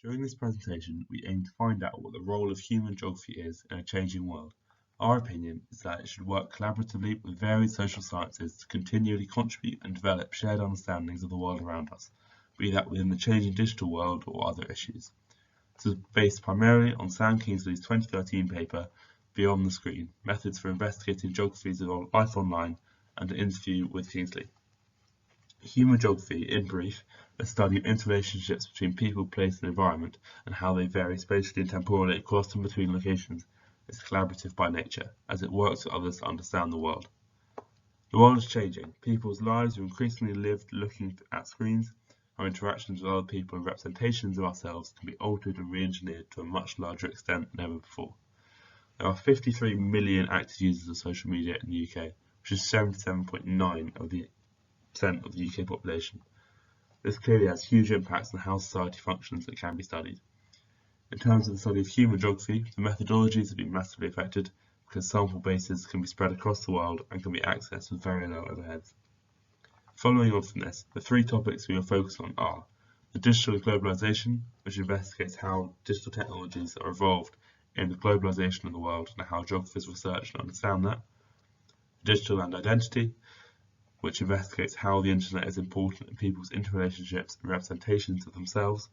During this presentation, we aim to find out what the role of human geography is in a changing world. Our opinion is that it should work collaboratively with varied social sciences to continually contribute and develop shared understandings of the world around us, be that within the changing digital world or other issues. This is based primarily on Sam Kingsley's 2013 paper, Beyond the Screen, Methods for Investigating Geographies of Life Online, and an interview with Kingsley. Human geography, in brief, a study of interrelationships between people, place, and environment, and how they vary spatially and temporally across and between locations, is collaborative by nature, as it works with others to understand the world. The world is changing. People's lives are increasingly lived looking at screens. Our interactions with other people and representations of ourselves can be altered and re-engineered to a much larger extent than ever before. There are 53 million active users of social media in the UK, which is 77.9% of the UK population. This clearly has huge impacts on how society functions that can be studied. In terms of the study of human geography, the methodologies have been massively affected because sample bases can be spread across the world and can be accessed with very low overheads. Following on from this, the three topics we will focus on are the digital globalization, which investigates how digital technologies are evolved in the globalization of the world and how geographers research and understand that, digital and identity, which investigates how the internet is important in people's interrelationships and representations of themselves.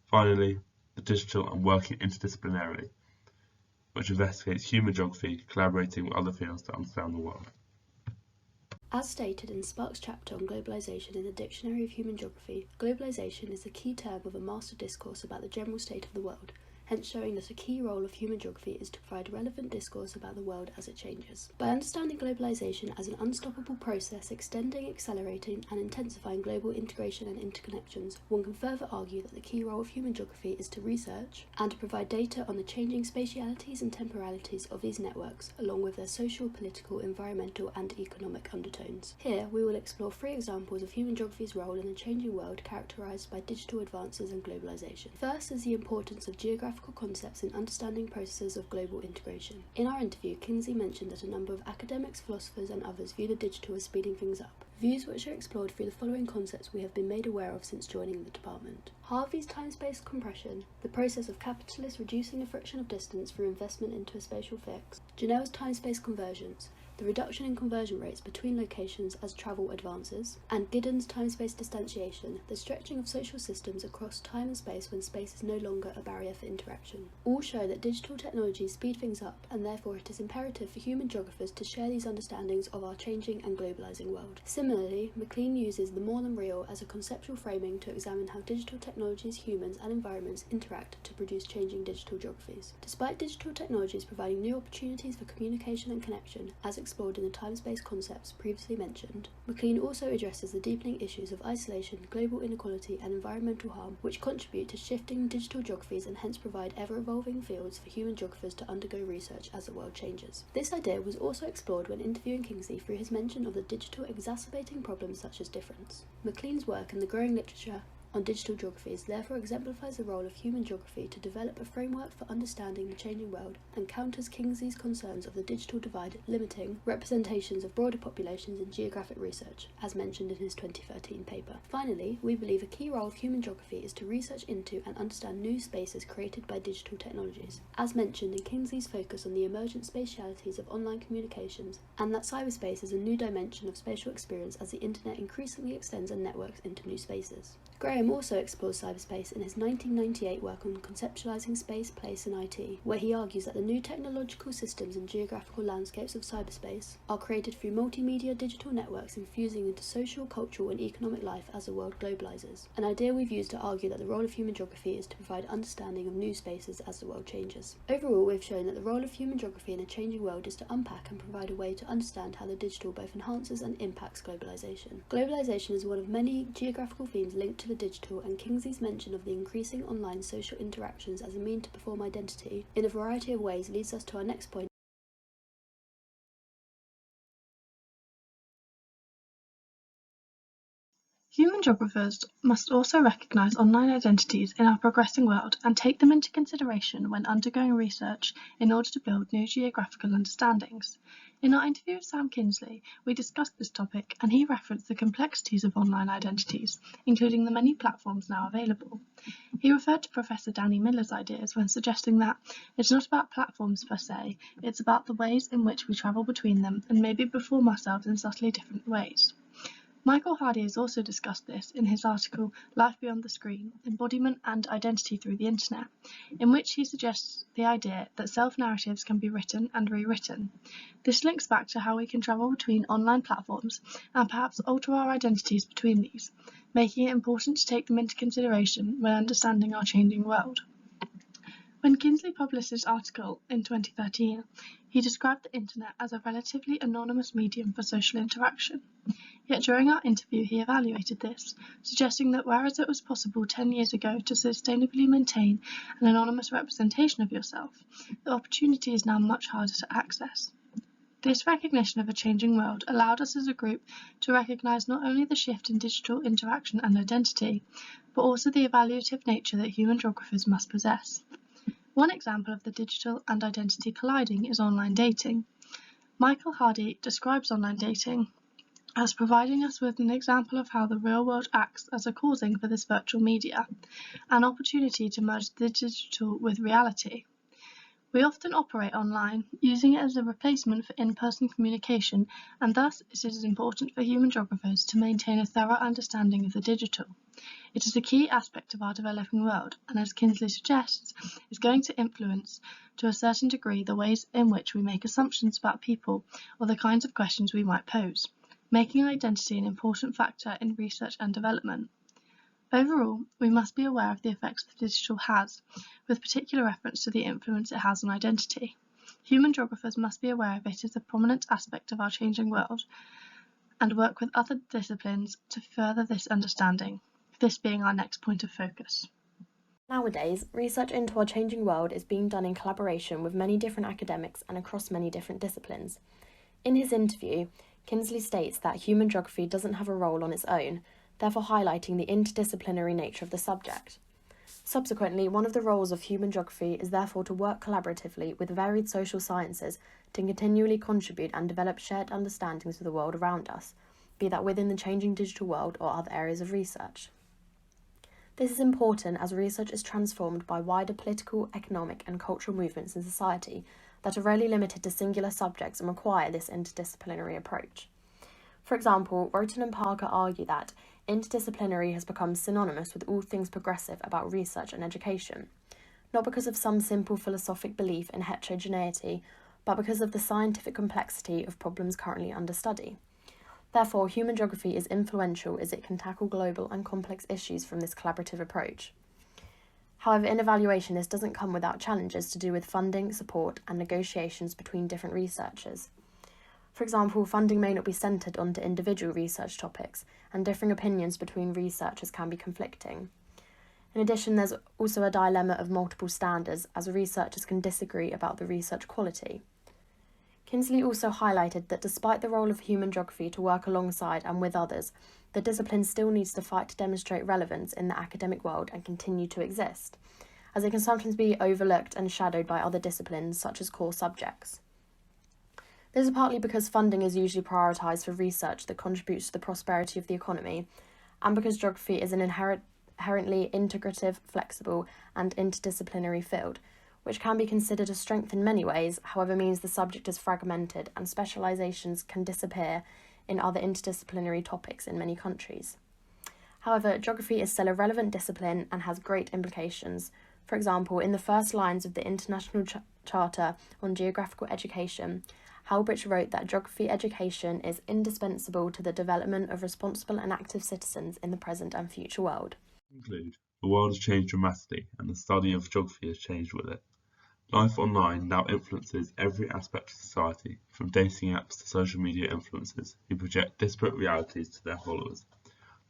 Finally, the digital and working interdisciplinarily, which investigates human geography collaborating with other fields to understand the world. As stated in Sparks' chapter on globalization in the Dictionary of Human Geography, globalization is the key term of a master discourse about the general state of the world, hence showing that a key role of human geography is to provide relevant discourse about the world as it changes. By understanding globalization as an unstoppable process extending, accelerating, and intensifying global integration and interconnections, one can further argue that the key role of human geography is to research and to provide data on the changing spatialities and temporalities of these networks, along with their social, political, environmental, and economic undertones. Here, we will explore 3 examples of human geography's role in a changing world characterized by digital advances and globalization. First is the importance of geographical concepts in understanding processes of global integration. In our interview, Kingsley mentioned that a number of academics, philosophers, and others view the digital as speeding things up. Views which are explored through the following concepts we have been made aware of since joining the department. Harvey's time-space compression, the process of capitalists reducing the friction of distance through investment into a spatial fix. Janelle's time-space convergence, the reduction in conversion rates between locations as travel advances, and Giddens' time-space distantiation, the stretching of social systems across time and space when space is no longer a barrier for interaction. All show that digital technologies speed things up, and therefore it is imperative for human geographers to share these understandings of our changing and globalizing world. Similarly, MacLean uses the more than real as a conceptual framing to examine how digital technologies, humans, and environments interact to produce changing digital geographies. Despite digital technologies providing new opportunities for communication and connection, as explored in the time-space concepts previously mentioned, MacLean also addresses the deepening issues of isolation, global inequality, and environmental harm, which contribute to shifting digital geographies and hence provide ever-evolving fields for human geographers to undergo research as the world changes. This idea was also explored when interviewing Kingsley through his mention of the digital exacerbating problems such as difference. MacLean's work in the growing literature on digital geographies therefore exemplifies the role of human geography to develop a framework for understanding the changing world and counters Kingsley's concerns of the digital divide limiting representations of broader populations in geographic research, as mentioned in his 2013 paper. Finally, we believe a key role of human geography is to research into and understand new spaces created by digital technologies, as mentioned in Kingsley's focus on the emergent spatialities of online communications, and that cyberspace is a new dimension of spatial experience as the internet increasingly extends and networks into new spaces. Graham also explores cyberspace in his 1998 work on conceptualizing space, place, and IT, where he argues that the new technological systems and geographical landscapes of cyberspace are created through multimedia digital networks infusing into social, cultural, and economic life as the world globalizes, an idea we've used to argue that the role of human geography is to provide understanding of new spaces as the world changes. Overall, we've shown that the role of human geography in a changing world is to unpack and provide a way to understand how the digital both enhances and impacts globalization. Globalization is one of many geographical themes linked to the digital, and Kingsley's mention of the increasing online social interactions as a mean to perform identity in a variety of ways leads us to our next point. Human geographers must also recognise online identities in our progressing world and take them into consideration when undergoing research in order to build new geographical understandings. In our interview with Sam Kinsley, we discussed this topic and he referenced the complexities of online identities, including the many platforms now available. He referred to Professor Danny Miller's ideas when suggesting that it's not about platforms per se, it's about the ways in which we travel between them and maybe perform ourselves in subtly different ways. Michael Hardy has also discussed this in his article Life Beyond the Screen, Embodiment and Identity Through the Internet, in which he suggests the idea that self-narratives can be written and rewritten. This links back to how we can travel between online platforms and perhaps alter our identities between these, making it important to take them into consideration when understanding our changing world. When Kinsley published his article in 2013, he described the internet as a relatively anonymous medium for social interaction. Yet during our interview he evaluated this, suggesting that whereas it was possible 10 years ago to sustainably maintain an anonymous representation of yourself, the opportunity is now much harder to access. This recognition of a changing world allowed us as a group to recognise not only the shift in digital interaction and identity, but also the evaluative nature that human geographers must possess. One example of the digital and identity colliding is online dating. Michael Hardy describes online dating as providing us with an example of how the real world acts as a causing for this virtual media, an opportunity to merge the digital with reality. We often operate online, using it as a replacement for in-person communication, and thus it is important for human geographers to maintain a thorough understanding of the digital. It is a key aspect of our developing world, and as Kinsley suggests, is going to influence, to a certain degree, the ways in which we make assumptions about people or the kinds of questions we might pose, making identity an important factor in research and development. Overall, we must be aware of the effects the digital has, with particular reference to the influence it has on identity. Human geographers must be aware of it as a prominent aspect of our changing world and work with other disciplines to further this understanding, this being our next point of focus. Nowadays, research into our changing world is being done in collaboration with many different academics and across many different disciplines. In his interview, Kinsley states that human geography doesn't have a role on its own, therefore highlighting the interdisciplinary nature of the subject. Subsequently, one of the roles of human geography is therefore to work collaboratively with varied social sciences to continually contribute and develop shared understandings of the world around us, be that within the changing digital world or other areas of research. This is important as research is transformed by wider political, economic and cultural movements in society that are rarely limited to singular subjects and require this interdisciplinary approach. For example, Roten and Parker argue that interdisciplinary has become synonymous with all things progressive about research and education, not because of some simple philosophic belief in heterogeneity, but because of the scientific complexity of problems currently under study. Therefore, human geography is influential as it can tackle global and complex issues from this collaborative approach. However, in evaluation, this doesn't come without challenges to do with funding, support, and negotiations between different researchers. For example, funding may not be centred onto individual research topics, and differing opinions between researchers can be conflicting. In addition, there's also a dilemma of multiple standards, as researchers can disagree about the research quality. Kinsley also highlighted that despite the role of human geography to work alongside and with others, the discipline still needs to fight to demonstrate relevance in the academic world and continue to exist, as it can sometimes be overlooked and shadowed by other disciplines such as core subjects. This is partly because funding is usually prioritised for research that contributes to the prosperity of the economy, and because geography is an inherently integrative, flexible and interdisciplinary field, which can be considered a strength in many ways, however means the subject is fragmented and specialisations can disappear in other interdisciplinary topics in many countries. However, geography is still a relevant discipline and has great implications. For example, in the first lines of the International Charter on Geographical Education, Halbridge wrote that geography education is indispensable to the development of responsible and active citizens in the present and future world. To conclude, the world has changed dramatically and the study of geography has changed with it. Life online now influences every aspect of society, from dating apps to social media influencers who project disparate realities to their followers.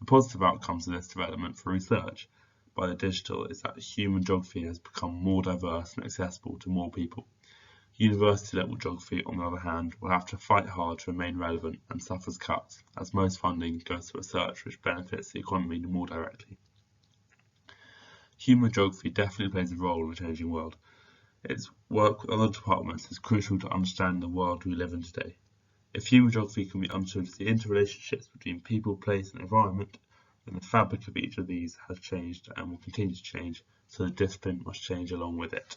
The positive outcomes of this development for research by the digital is that human geography has become more diverse and accessible to more people. University-level geography, on the other hand, will have to fight hard to remain relevant and suffers cuts, as most funding goes to research which benefits the economy more directly. Human geography definitely plays a role in the changing world. Its work with other departments is crucial to understand the world we live in today. If human geography can be understood as the interrelationships between people, place and environment, then the fabric of each of these has changed and will continue to change, so the discipline must change along with it.